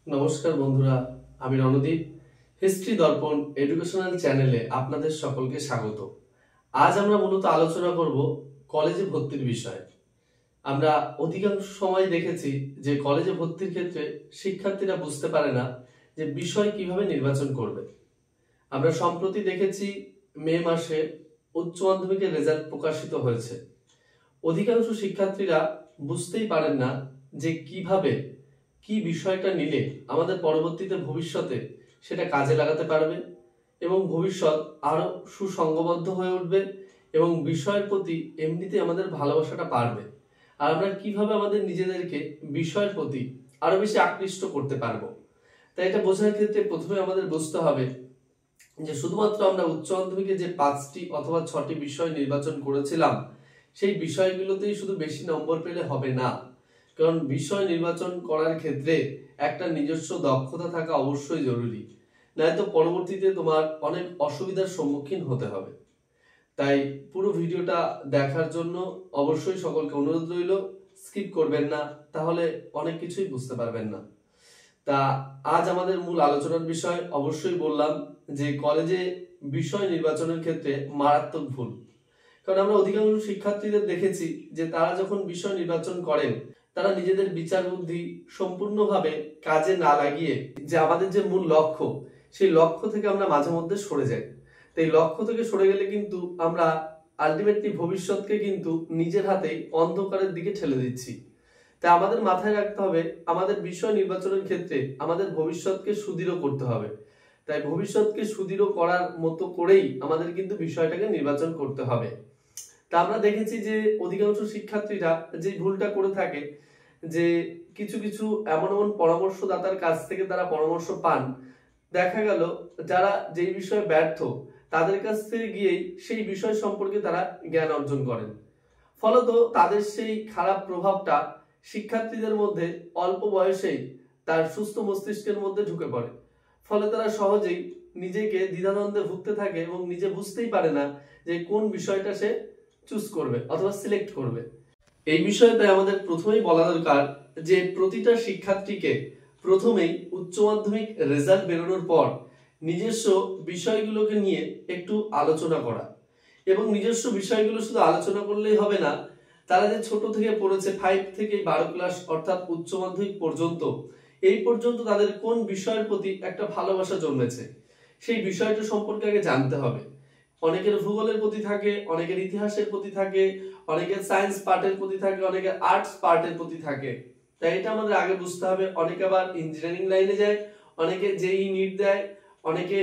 নমস্কার বন্ধুরা, আমি রণদীপ। হিস্ট্রি দর্পণ এডুকেশনাল চ্যানেলে আপনাদের সকলকে স্বাগত। আজ আমরা মূলত আলোচনা করব কলেজে ভর্তির বিষয়ে। আমরা অধিকাংশ সময় দেখেছি যে কলেজে ভর্তির ক্ষেত্রে শিক্ষার্থীরা বুঝতে পারে না যে বিষয় কিভাবে নির্বাচন করবে। আমরা সম্প্রতি দেখেছি মে মাসে উচ্চ মাধ্যমিকের রেজাল্ট প্রকাশিত হয়েছে। অধিকাংশ শিক্ষার্থীরা বুঝতেই পারেন না যে কিভাবে কি বিষয়টা নিলে আমাদের পরবর্তীতে ভবিষ্যতে সেটা কাজে লাগাতে পারবে এবং ভবিষ্যৎ আরো সুসংঘবদ্ধ হয়ে উঠবে এবং বিষয়ের প্রতি এমনিতে আমাদের ভালোবাসাটা বাড়বে। আর আমরা কিভাবে আমাদের নিজেদেরকে বিষয়ের প্রতি আরো বেশি আকৃষ্ট করতে পারবো। তাই এটা বোঝার ক্ষেত্রে প্রথমে আমাদের বুঝতে হবে যে শুধুমাত্র আমরা উচ্চ মাধ্যমিকে যে 5টি অথবা 6টি বিষয় নির্বাচন করেছিলাম সেই বিষয়গুলোতেই শুধু বেশি নম্বর পেলে হবে না। কারণ বিষয় নির্বাচন করার ক্ষেত্রে একটা নিজস্ব দক্ষতা থাকা অবশ্যই জরুরি, নয়তো পরবর্তীতে তোমার অনেক অসুবিধার সম্মুখীন হতে হবে। তাই পুরো ভিডিওটা দেখার জন্য অবশ্যই সকলকে অনুরোধ রইল, স্কিপ করবেন না, তাহলে অনেক কিছুই বুঝতে পারবেন না। তা আজ আমাদের মূল আলোচনার বিষয় অবশ্যই বললাম যে কলেজে বিষয় নির্বাচনের ক্ষেত্রে মারাত্মক ভুল। কারণ আমরা অধিকাংশ শিক্ষার্থীদের দেখেছি যে তারা যখন বিষয় নির্বাচন করেন তারা নিজেদের বিচার বুদ্ধি সম্পূর্ণভাবে কাজে না লাগিয়ে যে আমাদের যে মূল লক্ষ্য সেই লক্ষ্য থেকে আমরা মাঝে মধ্যে সরে যাই। তো এই লক্ষ্য থেকে সরে গেলে কিন্তু আমরা আলটিমেটলি ভবিষ্যৎকে কিন্তু নিজের হাতেই অন্ধকারের দিকে ঠেলে দিচ্ছি। তাই আমাদের মাথায় রাখতে হবে আমাদের বিষয় নির্বাচনের ক্ষেত্রে আমাদের ভবিষ্যৎকে সুদৃঢ় করতে হবে। তাই ভবিষ্যৎকে সুদৃঢ় করার মতো করেই আমাদের কিন্তু বিষয়টাকে নির্বাচন করতে হবে। তা আমরা দেখেছি যে অধিকাংশ শিক্ষার্থীরা যে ভুলটা করে থাকে যে কিছু কিছু এমন এমন পরামর্শদাতার কাছ থেকে তারা পরামর্শ পান, দেখা গেল যারা যেই বিষয়ে ব্যর্থ তাদের কাছ থেকে গিয়েই সেই বিষয় সম্পর্কে তারা জ্ঞান অর্জন করেন। ফলত তাদের সেই খারাপ প্রভাবটা শিক্ষার্থীদের মধ্যে অল্প বয়সেই তার সুস্থ মস্তিষ্কের মধ্যে ঢুকে পড়ে। ফলে তারা সহজেই নিজেকে দ্বিধাদ্বন্দ্বে ভুগতে থাকে এবং নিজে বুঝতেই পারে না যে কোন বিষয়টা সে চুজ করবে অথবা সিলেক্ট করবে। এই বিষয়ে তাই আমাদের প্রথমেই বলা দরকার যে প্রতিটা শিক্ষার্থীকে প্রথমেই উচ্চ মাধ্যমিক রেজাল্ট বেরোনোর পর নিজস্ব বিষয়গুলোকে নিয়ে একটু আলোচনা করা এবং নিজস্ব বিষয়গুলো শুধু আলোচনা করলেই হবে না। তারা যে ছোট থেকে পড়েছে 5 থেকে 12 ক্লাস অর্থাৎ উচ্চ মাধ্যমিক পর্যন্ত, এই পর্যন্ত তাদের কোন বিষয়ের প্রতি একটা ভালোবাসা জন্মেছে সেই বিষয়টা সম্পর্কে আগে জানতে হবে। অনেকের ভূগোলের প্রতি থাকে, অনেকের ইতিহাসের প্রতি থাকে, অনেকের সায়েন্স পার্টের প্রতি থাকে, অনেকের আর্টস পার্টের প্রতি থাকে। তাই এটা আমাদের আগে বুঝতে হবে। অনেকে আবার ইঞ্জিনিয়ারিং লাইনে যায়, অনেকে জেই নিট দেয়, অনেকে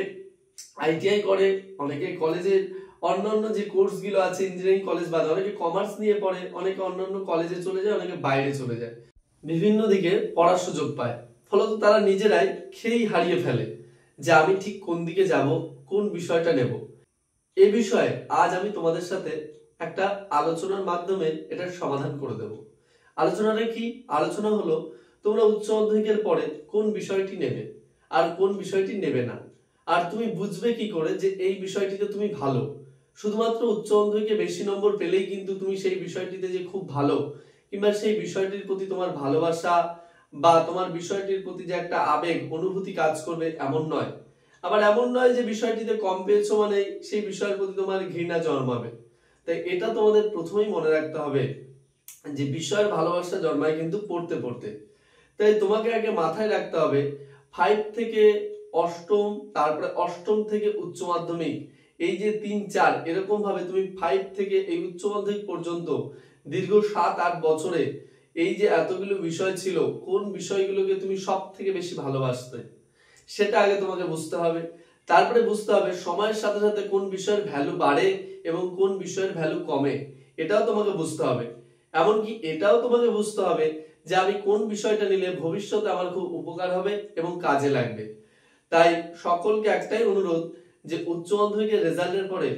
আইটিআই করে, অনেকে কলেজের অন্যান্য যে কোর্স গুলো আছে ইঞ্জিনিয়ারিং কলেজ বাদে অনেকে কমার্স নিয়ে পড়ে, অনেকে অন্যান্য কলেজে চলে যায়, অনেকে বাইরে চলে যায়, বিভিন্ন দিকে পড়ার সুযোগ পায়। ফলত তারা নিজেরাই খেয়েই হারিয়ে ফেলে যে আমি ঠিক কোন দিকে যাব, কোন বিষয়টা নেব। এ বিষয়ে আজ আমি তোমাদের সাথে একটা আলোচনার মাধ্যমে এটার সমাধান করে দেব। আলোচনাটা কি? আলোচনা হলো তোমরা উচ্চ মাধ্যমিকের পরে কোন বিষয়টি নেবে আর কোন বিষয়টি নেবে না, আর তুমি বুঝবে কি করে যে এই বিষয়টিতে তুমি ভালো। শুধুমাত্র উচ্চ মাধ্যমিকে বেশি নম্বর পেলেই কিন্তু তুমি সেই বিষয়টিতে যে খুব ভালো কিংবা সেই বিষয়টির প্রতি তোমার ভালোবাসা বা তোমার বিষয়টির প্রতি যে একটা আবেগ অনুভূতি কাজ করবে এমন নয়। আবার এমন নয় যে বিষয়টিতে কম পেয়েছো মানে সেই বিষয়ের প্রতি তোমার ঘৃণা জন্মাবে। তাই এটা তোমাদের প্রথমেই মনে রাখতে হবে যে বিষয়ের ভালোবাসা জন্মায় কিন্তু পড়তে পড়তে। তাই তোমাকে আগে মাথায় রাখতে হবে 5 থেকে অষ্টম, তারপরে অষ্টম থেকে উচ্চ মাধ্যমিক, এই যে 3-4 এরকম ভাবে তুমি 5 থেকে এই উচ্চ মাধ্যমিক পর্যন্ত দীর্ঘ 7-8 বছরে এই যে এতগুলো বিষয় ছিল, কোন বিষয়গুলোকে তুমি সব থেকে বেশি ভালোবাসতে সেটা আগে তোমাকে বুঝতে হবে। তারপরে বুঝতে হবে সময়ের সাথে সাথে কোন বিষয়ের ভ্যালু বাড়ে এবং কোন বিষয়ের ভ্যালু কমে, এটাও তোমাকে বুঝতে হবে। এমনকি এটাও তোমাকে বুঝতে হবে যে আমি কোন বিষয়টা নিলে ভবিষ্যতে আমার খুব উপকার হবে এবং কাজে লাগবে। তাই সকলকে একটাই অনুরোধ যে উচ্চ মাধ্যমিকের রেজাল্টের পরে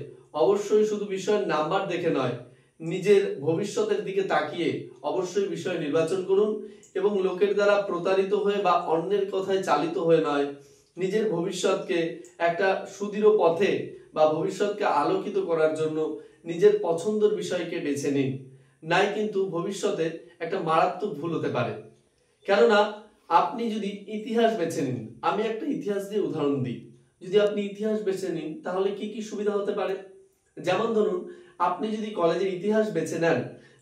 অবশ্যই শুধু বিষয়ের নাম্বার দেখে নয়, নিজের ভবিষ্যতের দিকে তাকিয়ে অবশ্যই বিষয় নির্বাচন করুন এবং লোকের দ্বারা প্রতারিত হয়ে বা অন্যের কথায় চালিত হয়ে নয়, নিজের ভবিষ্যৎকে একটা সুদৃঢ় পথে বা ভবিষ্যৎকে আলোকিত করার জন্য নিজের পছন্দের বিষয়কে বেছে নিন। নাই কিন্তু ভবিষ্যতে একটা মারাত্মক ভুল হতে পারে। কেননা আপনি যদি ইতিহাস বেছে নিন, আমি একটা ইতিহাস দিয়ে উদাহরণ দিই। যদি আপনি ইতিহাস বেছে নিন তাহলে কি কি সুবিধা হতে পারে? যেমন ধরুন, আপনি যদি কলেজের ইতিহাস বেছে নেন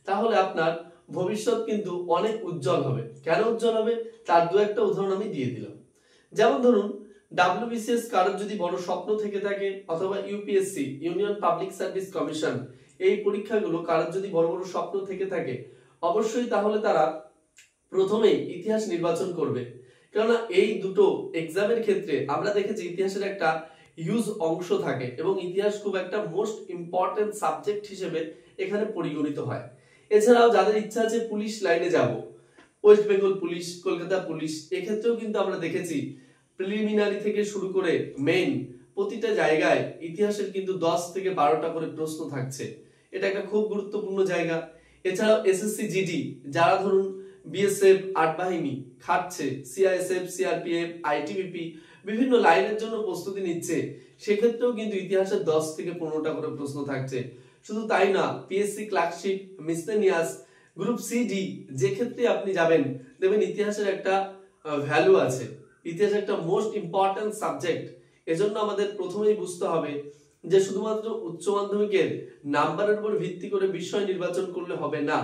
তাহলে আপনার ভবিষ্যৎ কিন্তু অনেক উজ্জ্বল হবে। কেন উজ্জ্বল হবে তার দু একটা উদাহরণ আমি দিয়ে দিলাম। যেমন ধরুন, WBCS কারোর যদি বড় স্বপ্ন থেকে থাকে, অথবা UPSC union public service commission এই পরীক্ষাগুলো কারোর যদি বড় বড় স্বপ্ন থেকে থাকে, অবশ্যই তাহলে তারা প্রথমেই ইতিহাস নির্বাচন করবে। কেননা এই দুটো এক্সামের ক্ষেত্রে আমরা দেখেছি ইতিহাসের একটা হিউজ অংশ থাকে এবং ইতিহাস খুব একটা মোস্ট ইম্পর্টেন্ট সাবজেক্ট হিসেবে এখানে পরিগণিত হয়। এছাড়াও যাদের ইচ্ছা আছে পুলিশ লাইনে যাব, West Bengal police, Kolkata police, এক্ষেত্রেও কিন্তু আমরা দেখেছি প্রিলিমিনারি থেকে শুরু করে মেইন প্রতিটা জায়গায় ইতিহাসের কিন্তু 10 থেকে 12টা করে প্রশ্ন থাকছে। এটা একটা খুব গুরুত্বপূর্ণ জায়গা। এছাড়াও এসএসসি জিডি যারা ধরুন বিএসএফ, আট বাহিনী খাটছে, সিআইএসএফ, সিআরপিএফ, আইটিবিপি বিভিন্ন লাইনের জন্য প্রস্তুতি নিচ্ছে, সেক্ষেত্রেও কিন্তু ইতিহাসের 10 থেকে 15টা করে প্রশ্ন থাকছে। শুধু তাই না, PSC clerkship, miscellaneous, group CD যে ক্ষেত্রে আপনি যাবেন দেখবেন ইতিহাসের একটা ভ্যালু আছে। ইতিহাস একটা মোস্ট ইম্পর্টেন্ট সাবজেক্ট। এজন্য আমাদের প্রথমেই বুঝতে হবে যে শুধুমাত্র উচ্চ মাধ্যমিকের নাম্বারের উপর ভিত্তি করে বিষয় নির্বাচন করলে হবে না,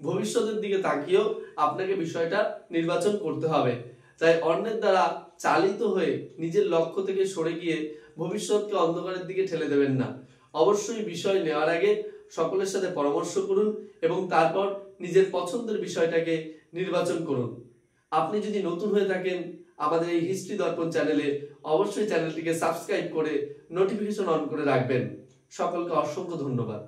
ভবিষ্যতের দিকে তাকিয়েও আপনাকে বিষয়টা নির্বাচন করতে হবে। তাই অন্যের দ্বারা চালিত হয়ে নিজের লক্ষ্য থেকে সরে গিয়ে ভবিষ্যৎকে অন্ধকারের দিকে ঠেলে দেবেন না। অবশ্যই বিষয় নেওয়ার আগে সকলের সাথে পরামর্শ করুন এবং তারপর নিজের পছন্দের বিষয়টাকে নির্বাচন করুন। আপনি যদি নতুন হয়ে থাকেন আমাদের এই হিস্ট্রি দর্পণ চ্যানেলে, অবশ্যই চ্যানেলটিকে সাবস্ক্রাইব করে নোটিফিকেশন অন করে রাখবেন। সকলকে অসংখ্য ধন্যবাদ।